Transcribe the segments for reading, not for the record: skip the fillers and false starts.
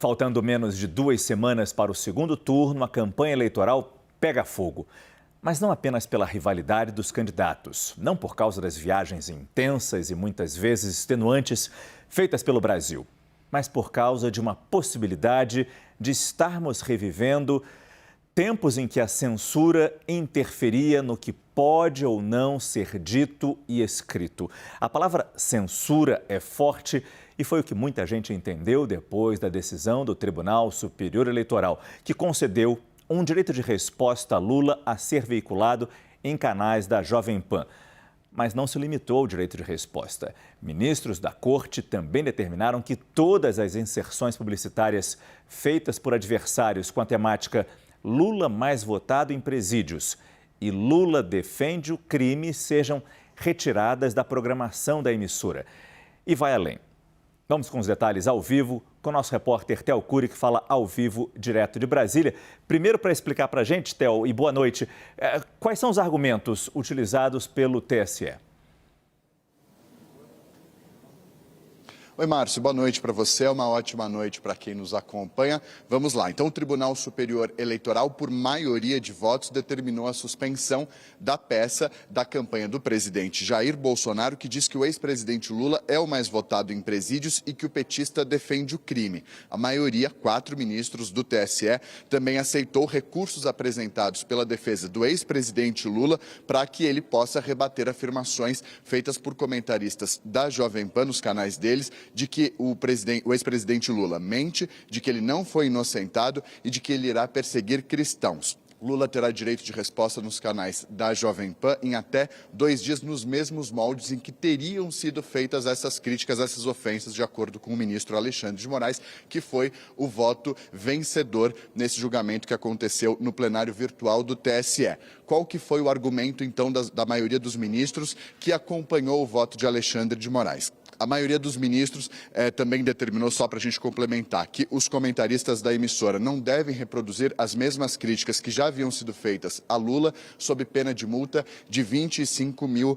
Faltando menos de 2 semanas para o segundo turno, a campanha eleitoral pega fogo. Mas não apenas pela rivalidade dos candidatos, não por causa das viagens intensas e muitas vezes extenuantes feitas pelo Brasil, mas por causa de uma possibilidade de estarmos revivendo tempos em que a censura interferia no que pode ou não ser dito e escrito. A palavra censura é forte e foi o que muita gente entendeu depois da decisão do Tribunal Superior Eleitoral, que concedeu um direito de resposta a Lula a ser veiculado em canais da Jovem Pan. Mas não se limitou ao direito de resposta. Ministros da Corte também determinaram que todas as inserções publicitárias feitas por adversários com a temática Lula mais votado em presídios e Lula defende o crime sejam retiradas da programação da emissora. E vai além. Vamos com os detalhes ao vivo com o nosso repórter Theo Cury, que fala ao vivo direto de Brasília. Primeiro, para explicar para a gente, Theo, e boa noite, quais são os argumentos utilizados pelo TSE? Oi, Márcio, boa noite para você, uma ótima noite para quem nos acompanha. Vamos lá, então o Tribunal Superior Eleitoral, por maioria de votos, determinou a suspensão da peça da campanha do presidente Jair Bolsonaro, que diz que o ex-presidente Lula é o mais votado em presídios e que o petista defende o crime. A maioria, 4 ministros do TSE, também aceitou recursos apresentados pela defesa do ex-presidente Lula para que ele possa rebater afirmações feitas por comentaristas da Jovem Pan nos canais deles, de que o ex-presidente Lula mente, de que ele não foi inocentado e de que ele irá perseguir cristãos. Lula terá direito de resposta nos canais da Jovem Pan em até 2 dias, nos mesmos moldes em que teriam sido feitas essas críticas, essas ofensas, de acordo com o ministro Alexandre de Moraes, que foi o voto vencedor nesse julgamento que aconteceu no plenário virtual do TSE. Qual que foi o argumento, então, da maioria dos ministros que acompanhou o voto de Alexandre de Moraes? A maioria dos ministros também determinou, só para a gente complementar, que os comentaristas da emissora não devem reproduzir as mesmas críticas que já haviam sido feitas a Lula, sob pena de multa de R$25 mil.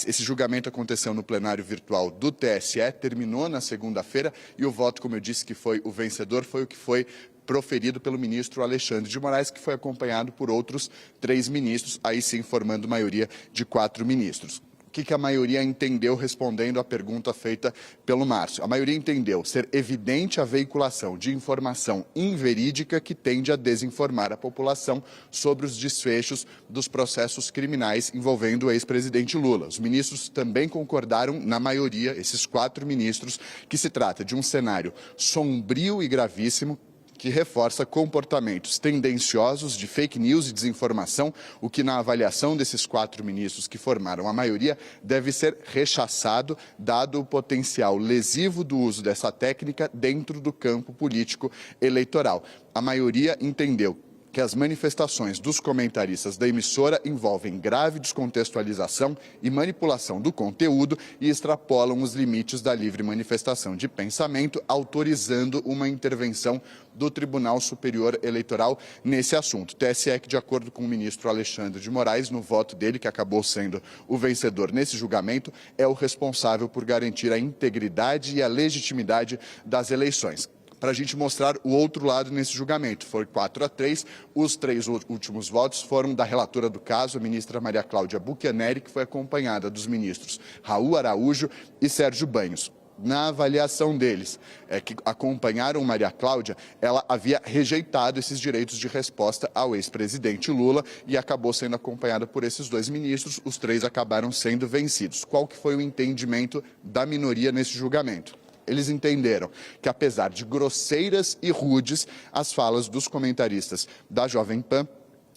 Esse julgamento aconteceu no plenário virtual do TSE, terminou na segunda-feira e o voto, como eu disse, que foi o vencedor, foi o que foi proferido pelo ministro Alexandre de Moraes, que foi acompanhado por outros 3 ministros, aí sim formando maioria de 4 ministros. O que a maioria entendeu respondendo à pergunta feita pelo Márcio? A maioria entendeu ser evidente a veiculação de informação inverídica que tende a desinformar a população sobre os desfechos dos processos criminais envolvendo o ex-presidente Lula. Os ministros também concordaram, na maioria, esses 4 ministros, que se trata de um cenário sombrio e gravíssimo, que reforça comportamentos tendenciosos de fake news e desinformação, o que, na avaliação desses 4 ministros que formaram a maioria, deve ser rechaçado, dado o potencial lesivo do uso dessa técnica dentro do campo político eleitoral. A maioria entendeu que as manifestações dos comentaristas da emissora envolvem grave descontextualização e manipulação do conteúdo e extrapolam os limites da livre manifestação de pensamento, autorizando uma intervenção do Tribunal Superior Eleitoral nesse assunto. TSE, que, de acordo com o ministro Alexandre de Moraes, no voto dele, que acabou sendo o vencedor nesse julgamento, é o responsável por garantir a integridade e a legitimidade das eleições. Para a gente mostrar o outro lado nesse julgamento. Foi 4-3, os 3 últimos votos foram da relatora do caso, a ministra Maria Cláudia Buchianeri, que foi acompanhada dos ministros Raul Araújo e Sérgio Banhos. Na avaliação deles, que acompanharam Maria Cláudia, ela havia rejeitado esses direitos de resposta ao ex-presidente Lula e acabou sendo acompanhada por esses 2 ministros, os 3 acabaram sendo vencidos. Qual que foi o entendimento da minoria nesse julgamento? Eles entenderam que, apesar de grosseiras e rudes, as falas dos comentaristas da Jovem Pan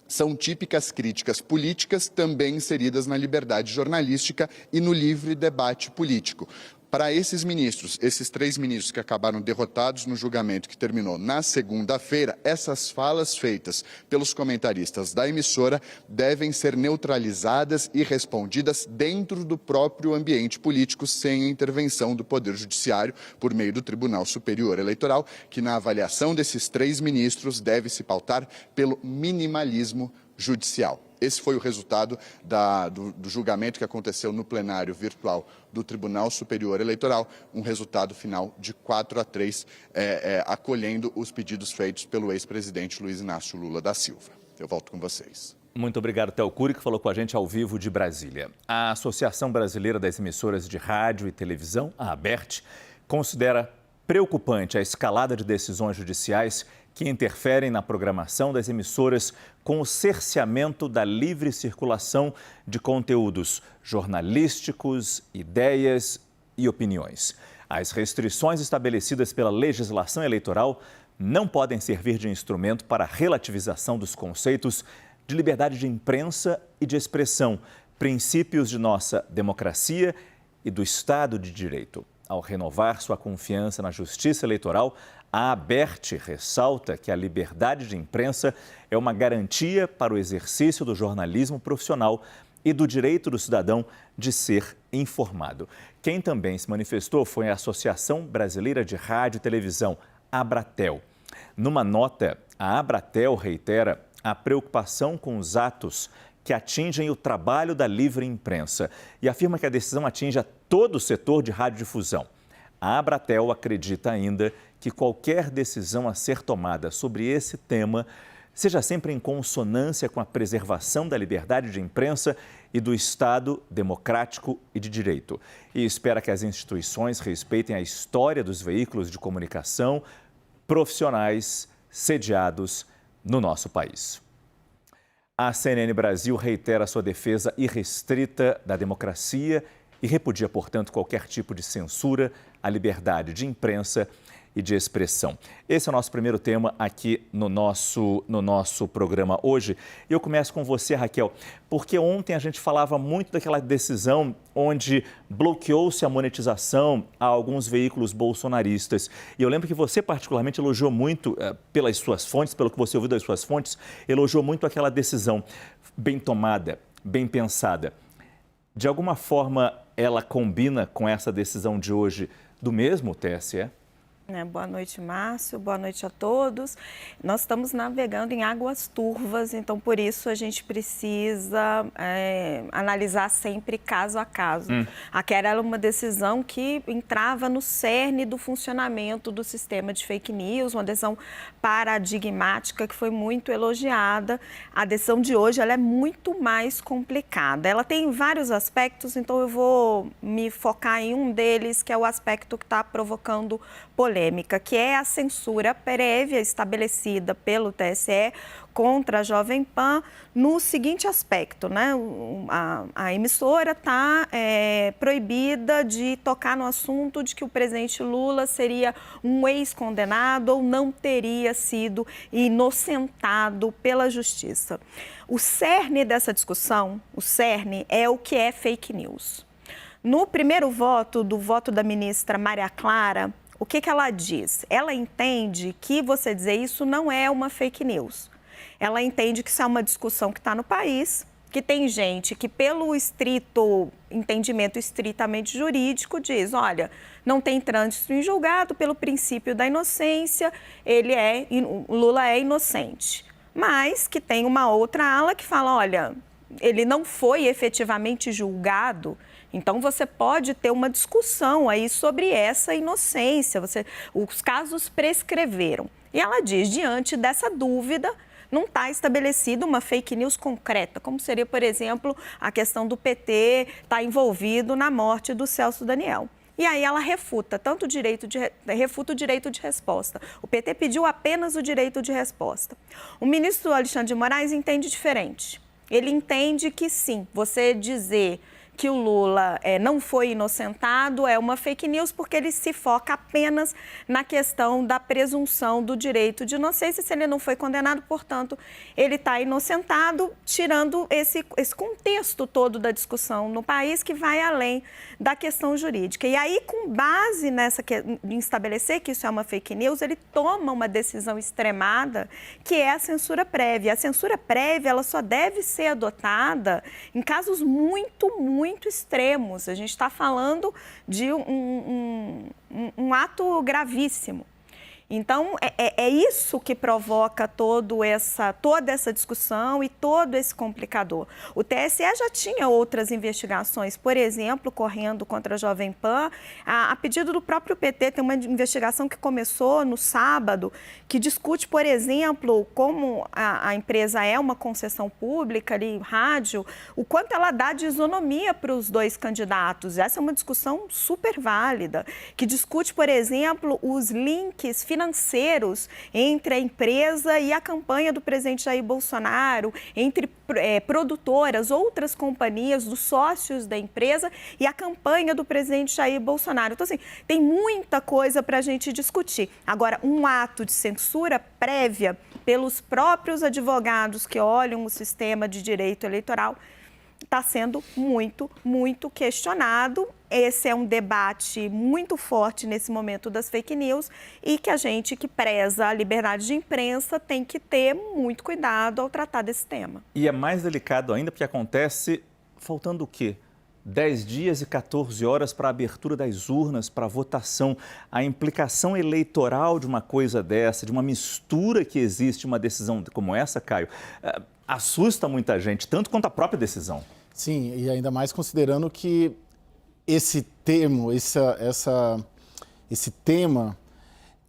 são típicas críticas políticas também inseridas na liberdade jornalística e no livre debate político. Para esses ministros, esses 3 ministros que acabaram derrotados no julgamento que terminou na segunda-feira, essas falas feitas pelos comentaristas da emissora devem ser neutralizadas e respondidas dentro do próprio ambiente político, sem a intervenção do Poder Judiciário, por meio do Tribunal Superior Eleitoral, que, na avaliação desses 3 ministros, deve se pautar pelo minimalismo judicial. Esse foi o resultado do julgamento que aconteceu no plenário virtual do Tribunal Superior Eleitoral, um resultado final de 4-3, acolhendo os pedidos feitos pelo ex-presidente Luiz Inácio Lula da Silva. Eu volto com vocês. Muito obrigado, Théo Cury, que falou com a gente ao vivo de Brasília. A Associação Brasileira das Emissoras de Rádio e Televisão, a ABERT, considera preocupante a escalada de decisões judiciais que interferem na programação das emissoras com o cerceamento da livre circulação de conteúdos jornalísticos, ideias e opiniões. As restrições estabelecidas pela legislação eleitoral não podem servir de instrumento para a relativização dos conceitos de liberdade de imprensa e de expressão, princípios de nossa democracia e do Estado de Direito. Ao renovar sua confiança na Justiça Eleitoral, a ABERT ressalta que a liberdade de imprensa é uma garantia para o exercício do jornalismo profissional e do direito do cidadão de ser informado. Quem também se manifestou foi a Associação Brasileira de Rádio e Televisão, Abratel. Numa nota, a Abratel reitera a preocupação com os atos que atingem o trabalho da livre imprensa e afirma que a decisão atinge a todo o setor de radiodifusão. A Abratel acredita ainda que qualquer decisão a ser tomada sobre esse tema seja sempre em consonância com a preservação da liberdade de imprensa e do Estado democrático e de direito. E espera que as instituições respeitem a história dos veículos de comunicação profissionais sediados no nosso país. A CNN Brasil reitera sua defesa irrestrita da democracia e repudia, portanto, qualquer tipo de censura à liberdade de imprensa e de expressão. Esse é o nosso primeiro tema aqui no nosso programa hoje. Eu começo com você, Raquel, porque ontem a gente falava muito daquela decisão onde bloqueou-se a monetização a alguns veículos bolsonaristas. E eu lembro que você particularmente elogiou muito, pelas suas fontes, pelo que você ouviu das suas fontes, elogiou muito aquela decisão bem tomada, bem pensada. De alguma forma, ela combina com essa decisão de hoje do mesmo TSE? Boa noite, Márcio. Boa noite a todos. Nós estamos navegando em águas turvas, então por isso a gente precisa analisar sempre caso a caso. Aquela era uma decisão que entrava no cerne do funcionamento do sistema de fake news, uma decisão paradigmática que foi muito elogiada. A decisão de hoje ela é muito mais complicada. Ela tem vários aspectos, então eu vou me focar em um deles, que é o aspecto que está provocando polêmica, que é a censura prévia estabelecida pelo TSE contra a Jovem Pan no seguinte aspecto, né? A emissora está proibida de tocar no assunto de que o presidente Lula seria um ex-condenado ou não teria sido inocentado pela justiça. O cerne dessa discussão, o cerne é o que é fake news. No primeiro voto, do voto da ministra Maria Clara, o que ela diz? Ela entende que você dizer isso não é uma fake news. Ela entende que isso é uma discussão que está no país, que tem gente que, pelo estrito entendimento estritamente jurídico, diz, olha, não tem trânsito em julgado pelo princípio da inocência, Lula é inocente. Mas que tem uma outra ala que fala, olha, ele não foi efetivamente julgado, então você pode ter uma discussão aí sobre essa inocência, os casos prescreveram. E ela diz, diante dessa dúvida, não está estabelecida uma fake news concreta, como seria, por exemplo, a questão do PT estar envolvido na morte do Celso Daniel. E aí ela refuta refuta o direito de resposta. O PT pediu apenas o direito de resposta. O ministro Alexandre de Moraes entende diferente. Ele entende que sim, você dizer que o Lula não foi inocentado é uma fake news porque ele se foca apenas na questão da presunção do direito de inocência. Se ele não foi condenado, portanto, ele está inocentado, tirando esse contexto todo da discussão no país que vai além da questão jurídica. E aí, com base em estabelecer que isso é uma fake news, ele toma uma decisão extremada, que é a censura prévia. A censura prévia ela só deve ser adotada em casos muito extremos. A gente está falando de um ato gravíssimo. Então, é isso que provoca toda essa discussão e todo esse complicador. O TSE já tinha outras investigações, por exemplo, correndo contra a Jovem Pan. A pedido do próprio PT, tem uma investigação que começou no sábado, que discute, por exemplo, como a empresa é uma concessão pública, ali, rádio, o quanto ela dá de isonomia para os dois candidatos. Essa é uma discussão super válida, que discute, por exemplo, os links financeiros entre a empresa e a campanha do presidente Jair Bolsonaro, entre produtoras, outras companhias, dos sócios da empresa e a campanha do presidente Jair Bolsonaro. Então, assim, tem muita coisa para a gente discutir. Agora, um ato de censura prévia pelos próprios advogados que olham o sistema de direito eleitoral está sendo muito, muito questionado. Esse é um debate muito forte nesse momento das fake news e que a gente que preza a liberdade de imprensa tem que ter muito cuidado ao tratar desse tema. E é mais delicado ainda porque acontece faltando o quê? 10 dias e 14 horas para a abertura das urnas, para a votação. A implicação eleitoral de uma coisa dessa, de uma mistura que existe, uma decisão como essa, Caio, assusta muita gente, tanto quanto a própria decisão. Sim, e ainda mais considerando que esse termo, esse tema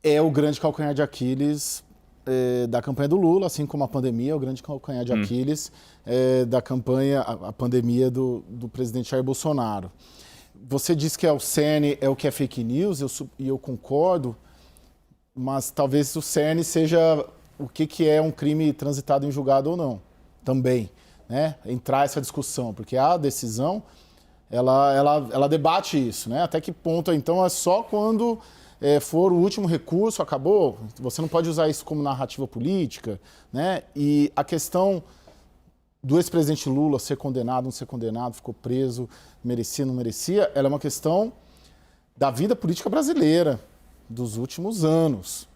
é o grande calcanhar de Aquiles da campanha do Lula, assim como a pandemia é o grande calcanhar de Aquiles da campanha, a pandemia do presidente Jair Bolsonaro. Você disse que o cerne é o que é fake news, e eu concordo, mas talvez o cerne seja o que é um crime transitado em julgado ou não, também, né? Entrar essa discussão, porque a decisão, ela debate isso, né? Até que ponto, então, é só quando for o último recurso, acabou, você não pode usar isso como narrativa política, né? E a questão do ex-presidente Lula ser condenado, não ser condenado, ficou preso, merecia, não merecia, ela é uma questão da vida política brasileira dos últimos anos.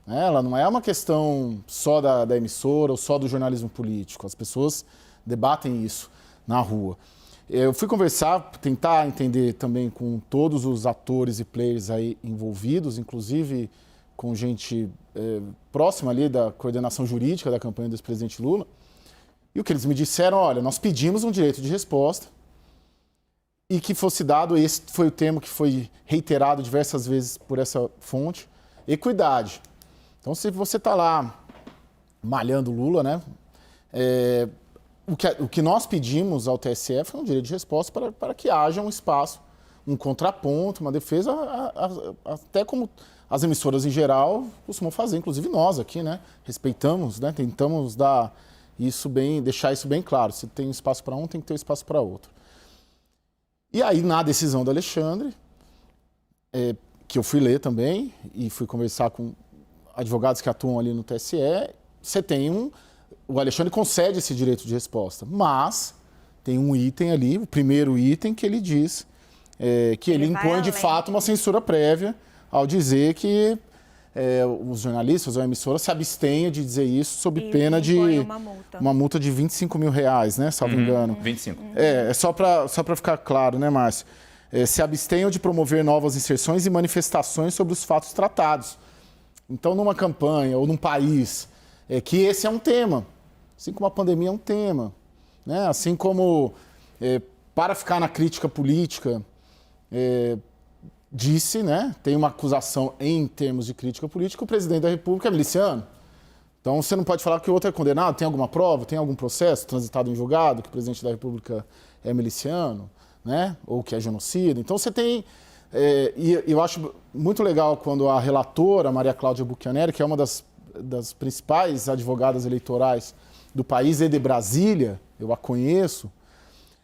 Ela não é uma questão só da emissora ou só do jornalismo político. As pessoas debatem isso na rua. Eu fui conversar, tentar entender também com todos os atores e players aí envolvidos, inclusive com gente próxima ali da coordenação jurídica da campanha do ex-presidente Lula. E o que eles me disseram, olha, nós pedimos um direito de resposta e que fosse dado, esse foi o termo que foi reiterado diversas vezes por essa fonte, equidade. Então, se você está lá malhando Lula, né, o que nós pedimos ao TSE foi um direito de resposta para que haja um espaço, um contraponto, uma defesa, até como as emissoras em geral costumam fazer, inclusive nós aqui, né, respeitamos, né, tentamos dar isso deixar isso bem claro. Se tem espaço para um, tem que ter espaço para outro. E aí, na decisão do Alexandre, que eu fui ler também e fui conversar com advogados que atuam ali no TSE, você tem o Alexandre concede esse direito de resposta, mas tem um item ali, o primeiro item, que ele diz que ele impõe de fato uma censura prévia ao dizer que os jornalistas ou a emissora se abstenham de dizer isso sob pena de uma multa de R$25 mil, né, salvo engano. 25. Só para ficar claro, né, Márcio? Se abstenham de promover novas inserções e manifestações sobre os fatos tratados. Então, numa campanha ou num país, que esse é um tema, assim como a pandemia é um tema, né? Assim como, para ficar na crítica política, disse, né, tem uma acusação em termos de crítica política, o presidente da República é miliciano. Então, você não pode falar que o outro é condenado, tem alguma prova, tem algum processo transitado em julgado que o presidente da República é miliciano, né, ou que é genocida. Então, você tem... e eu acho muito legal quando a relatora, Maria Cláudia Bucchianeri, que é uma das principais advogadas eleitorais do país e de Brasília, eu a conheço,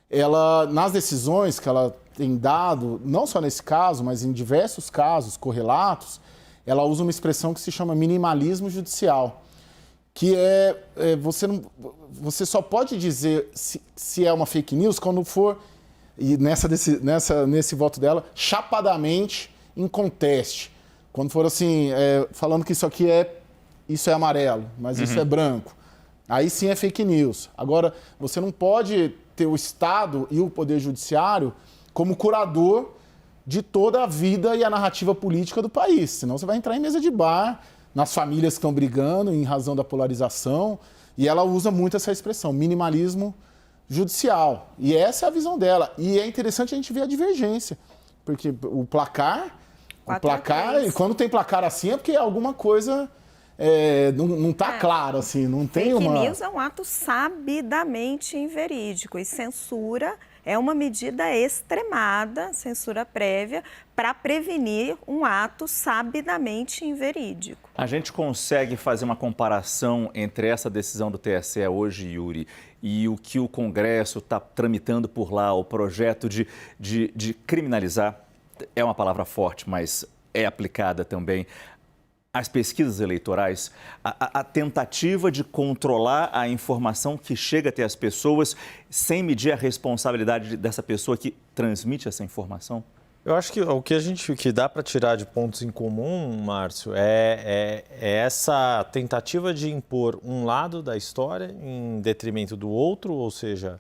ela, nas decisões que ela tem dado, não só nesse caso, mas em diversos casos correlatos, ela usa uma expressão que se chama minimalismo judicial, que você só pode dizer se é uma fake news quando for, e nesse voto dela, chapadamente em conteste. Quando for assim, falando que isso é amarelo, mas isso é branco. Aí sim é fake news. Agora, você não pode ter o Estado e o Poder Judiciário como curador de toda a vida e a narrativa política do país. Senão você vai entrar em mesa de bar, nas famílias que estão brigando em razão da polarização. E ela usa muito essa expressão, minimalismo judicial. E essa é a visão dela. E é interessante a gente ver a divergência. Porque o placar, quando tem placar assim é porque alguma coisa não está claro, assim, não tem Fake news é um ato sabidamente inverídico e censura é uma medida extremada, censura prévia, para prevenir um ato sabidamente inverídico. A gente consegue fazer uma comparação entre essa decisão do TSE hoje, Yuri, e o que o Congresso está tramitando por lá, o projeto de criminalizar, é uma palavra forte, mas é aplicada também, as pesquisas eleitorais, a tentativa de controlar a informação que chega até as pessoas sem medir a responsabilidade dessa pessoa que transmite essa informação? Eu acho que o que dá para tirar de pontos em comum, Márcio, é essa tentativa de impor um lado da história em detrimento do outro, ou seja,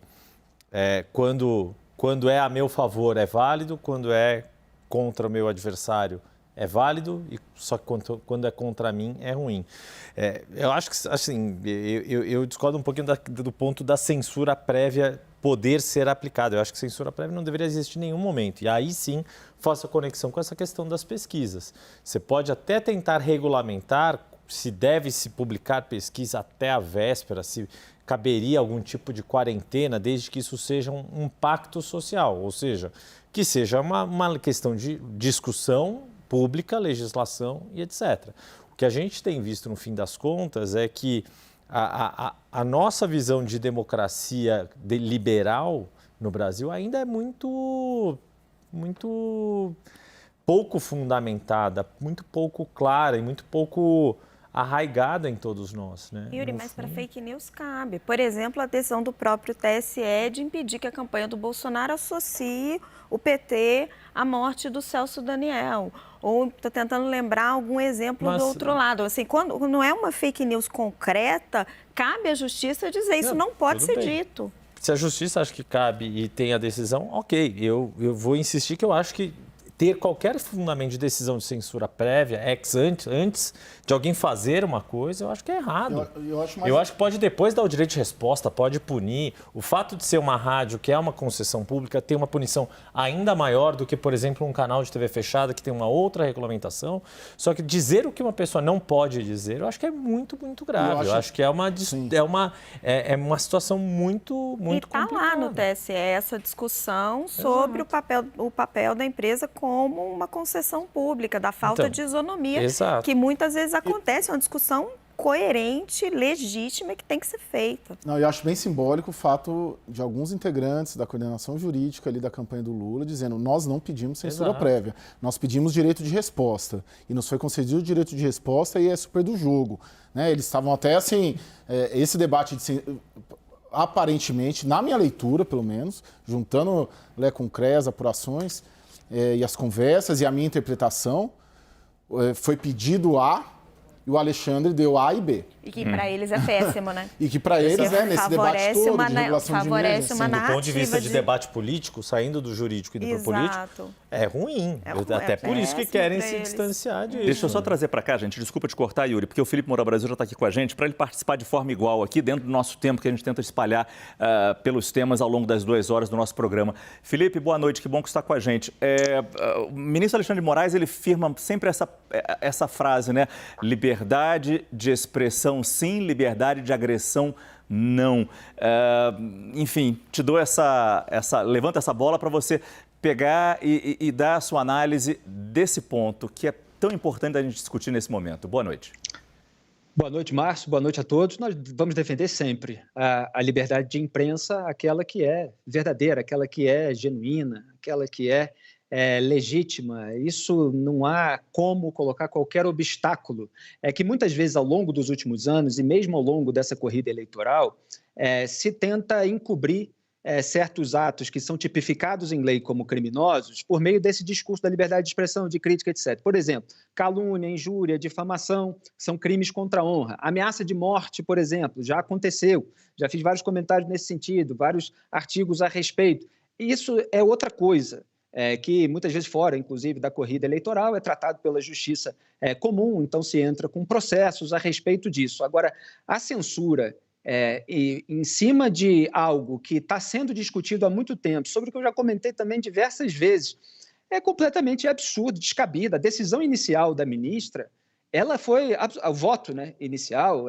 quando é a meu favor é válido, quando é contra o meu adversário é válido, e só que quando é contra mim é ruim. Eu acho que, assim, eu discordo um pouquinho do ponto da censura prévia poder ser aplicada. Eu acho que censura prévia não deveria existir em nenhum momento. E aí sim, faço a conexão com essa questão das pesquisas. Você pode até tentar regulamentar se deve-se publicar pesquisa até a véspera, se caberia algum tipo de quarentena, desde que isso seja um pacto social, ou seja, que seja uma questão de discussão pública, legislação e etc. O que a gente tem visto, no fim das contas, é que a nossa visão de democracia liberal no Brasil ainda é muito pouco fundamentada, muito pouco clara e muito pouco arraigada em todos nós, né? Yuri, mas para fake news cabe. Por exemplo, a decisão do próprio TSE de impedir que a campanha do Bolsonaro associe o PT à morte do Celso Daniel. Ou estou tentando lembrar algum exemplo do outro lado. Assim, quando não é uma fake news concreta, cabe à justiça dizer isso não pode ser dito. Se a justiça acha que cabe e tem a decisão, ok. Eu vou insistir que eu acho que ter qualquer fundamento de decisão de censura prévia, antes de alguém fazer uma coisa, eu acho que é errado. Eu acho que pode depois dar o direito de resposta, pode punir. O fato de ser uma rádio, que é uma concessão pública, tem uma punição ainda maior do que, por exemplo, um canal de TV fechada que tem uma outra regulamentação. Só que dizer o que uma pessoa não pode dizer, eu acho que é muito, muito grave. Eu acho que é uma situação muito complicada. E está lá no TSE essa discussão sobre o papel da empresa como uma concessão pública, da falta de isonomia, que muitas vezes acontece, uma discussão coerente, legítima, que tem que ser feita. Não, eu acho bem simbólico o fato de alguns integrantes da coordenação jurídica ali da campanha do Lula dizendo: nós não pedimos censura prévia, nós pedimos direito de resposta. E nos foi concedido o direito de resposta e é super do jogo. Né? Eles estavam até assim, esse debate aparentemente, na minha leitura pelo menos, juntando Lé com CREAS, apurações e as conversas e a minha interpretação, foi pedido A e o Alexandre deu A e B. E que para eles é péssimo, né? E que para eles, nesse debate todo de regulação de emergência, do ponto de vista de debate político, saindo do jurídico e do político, é ruim. Até por isso que querem se distanciar disso. Deixa eu só trazer para cá, gente, desculpa te cortar, Yuri, porque o Felipe Moura Brasil já está aqui com a gente, para ele participar de forma igual aqui, dentro do nosso tempo que a gente tenta espalhar pelos temas ao longo das 2 horas do nosso programa. Felipe, boa noite, que bom que você está com a gente. O ministro Alexandre de Moraes, ele firma sempre essa frase, né? Liberdade de expressão sim, liberdade de agressão não. Enfim, te dou levanta essa bola para você pegar e dar a sua análise desse ponto que é tão importante a gente discutir nesse momento. Boa noite. Boa noite, Márcio. Boa noite a todos. Nós vamos defender sempre a liberdade de imprensa, aquela que é verdadeira, aquela que é genuína, aquela que é legítima. Isso não há como colocar qualquer obstáculo. É que muitas vezes ao longo dos últimos anos e mesmo ao longo dessa corrida eleitoral se tenta encobrir certos atos que são tipificados em lei como criminosos por meio desse discurso da liberdade de expressão, de crítica, etc. Por exemplo, calúnia, injúria, difamação são crimes contra a honra. Ameaça de morte, por exemplo, já aconteceu. Já fiz vários comentários nesse sentido, vários artigos a respeito. Isso é outra coisa. que muitas vezes fora, inclusive, da corrida eleitoral, é tratado pela justiça comum, então se entra com processos a respeito disso. Agora, a censura em cima de algo que está sendo discutido há muito tempo, sobre o que eu já comentei também diversas vezes, é completamente absurdo, descabida. A decisão inicial da ministra, ela foi, o voto, né, inicial,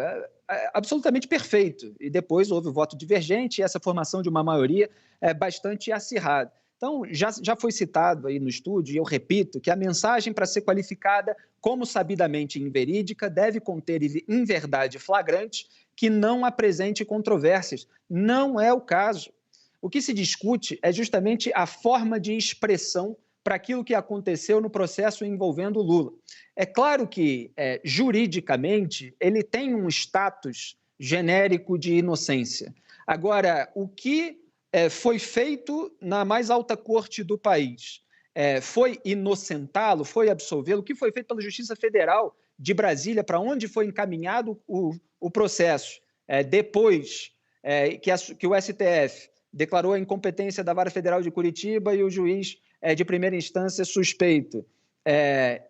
absolutamente perfeito, e depois houve o voto divergente e essa formação de uma maioria bastante acirrada. Então, já foi citado aí no estúdio, e eu repito, que a mensagem, para ser qualificada como sabidamente inverídica, deve conter inverdade flagrante que não apresente controvérsias. Não é o caso. O que se discute é justamente a forma de expressão para aquilo que aconteceu no processo envolvendo o Lula. É claro que, juridicamente, ele tem um status genérico de inocência. Agora, o que foi feito na mais alta corte do país foi inocentá-lo, foi absolvê-lo? O que foi feito pela Justiça Federal de Brasília, para onde foi encaminhado o processo, depois que o STF declarou a incompetência da Vara Federal de Curitiba e o juiz de primeira instância suspeito.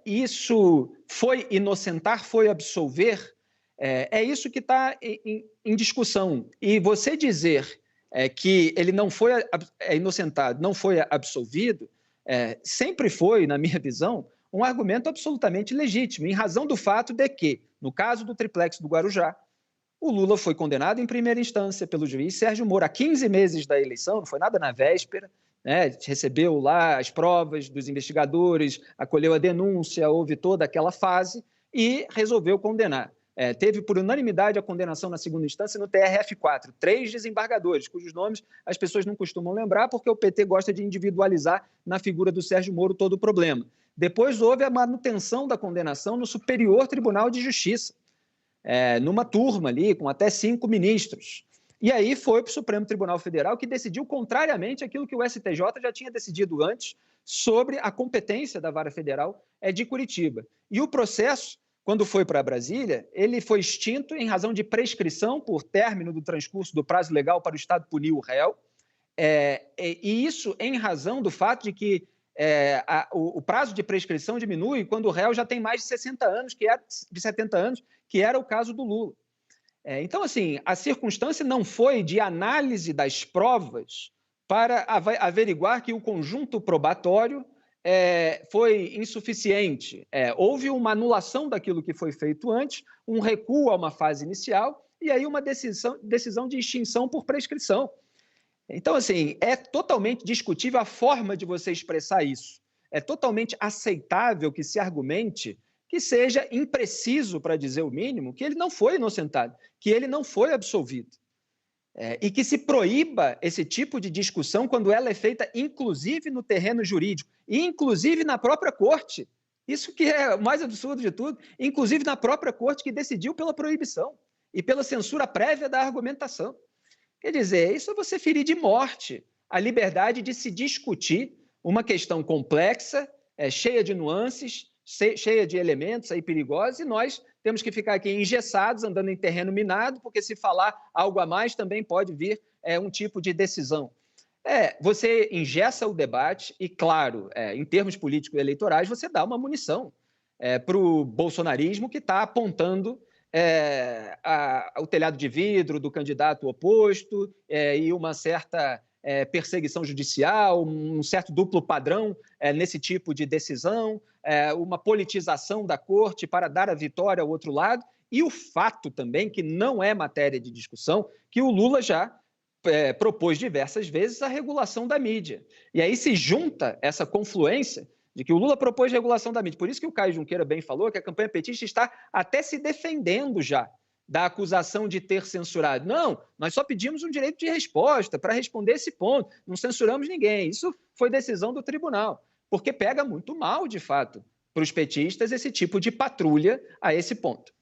Isso foi inocentar, foi absolver? É isso que está em discussão. E você dizer que ele não foi inocentado, não foi absolvido, sempre foi, na minha visão, um argumento absolutamente legítimo, em razão do fato de que, no caso do triplex do Guarujá, o Lula foi condenado em primeira instância pelo juiz Sérgio Moro, há 15 meses da eleição, não foi nada na véspera, né? Recebeu lá as provas dos investigadores, acolheu a denúncia, houve toda aquela fase e resolveu condenar. Teve por unanimidade a condenação na segunda instância no TRF4, 3 desembargadores, cujos nomes as pessoas não costumam lembrar porque o PT gosta de individualizar na figura do Sérgio Moro todo o problema. Depois houve a manutenção da condenação no Superior Tribunal de Justiça, numa turma ali com até 5 ministros. E aí foi para o Supremo Tribunal Federal, que decidiu contrariamente àquilo que o STJ já tinha decidido antes sobre a competência da Vara Federal de Curitiba. E o processo, quando foi para Brasília, ele foi extinto em razão de prescrição por término do transcurso do prazo legal para o Estado punir o réu, e isso em razão do fato de que o prazo de prescrição diminui quando o réu já tem mais de 60 anos, de 70 anos, que era o caso do Lula. Então, assim, a circunstância não foi de análise das provas para averiguar que o conjunto probatório foi insuficiente. Houve uma anulação daquilo que foi feito antes, um recuo a uma fase inicial e aí uma decisão de extinção por prescrição. Então, assim, é totalmente discutível a forma de você expressar isso. É totalmente aceitável que se argumente que seja impreciso, para dizer o mínimo, que ele não foi inocentado, que ele não foi absolvido. E que se proíba esse tipo de discussão quando ela é feita, inclusive no terreno jurídico, e inclusive na própria corte. Isso que é o mais absurdo de tudo, inclusive na própria corte que decidiu pela proibição e pela censura prévia da argumentação. Quer dizer, isso é você ferir de morte a liberdade de se discutir uma questão complexa, cheia de nuances, cheia de elementos aí perigosos, e nós temos que ficar aqui engessados, andando em terreno minado, porque se falar algo a mais também pode vir um tipo de decisão. Você engessa o debate e, claro, em termos políticos e eleitorais, você dá uma munição para o bolsonarismo que está apontando o telhado de vidro do candidato oposto e uma certa perseguição judicial, um certo duplo padrão nesse tipo de decisão, uma politização da corte para dar a vitória ao outro lado, e o fato também, que não é matéria de discussão, que o Lula já propôs diversas vezes a regulação da mídia. E aí se junta essa confluência de que o Lula propôs regulação da mídia. Por isso que o Caio Junqueira bem falou que a campanha petista está até se defendendo já da acusação de ter censurado. Não, nós só pedimos um direito de resposta para responder esse ponto. Não censuramos ninguém. Isso foi decisão do tribunal, porque pega muito mal, de fato, para os petistas esse tipo de patrulha a esse ponto.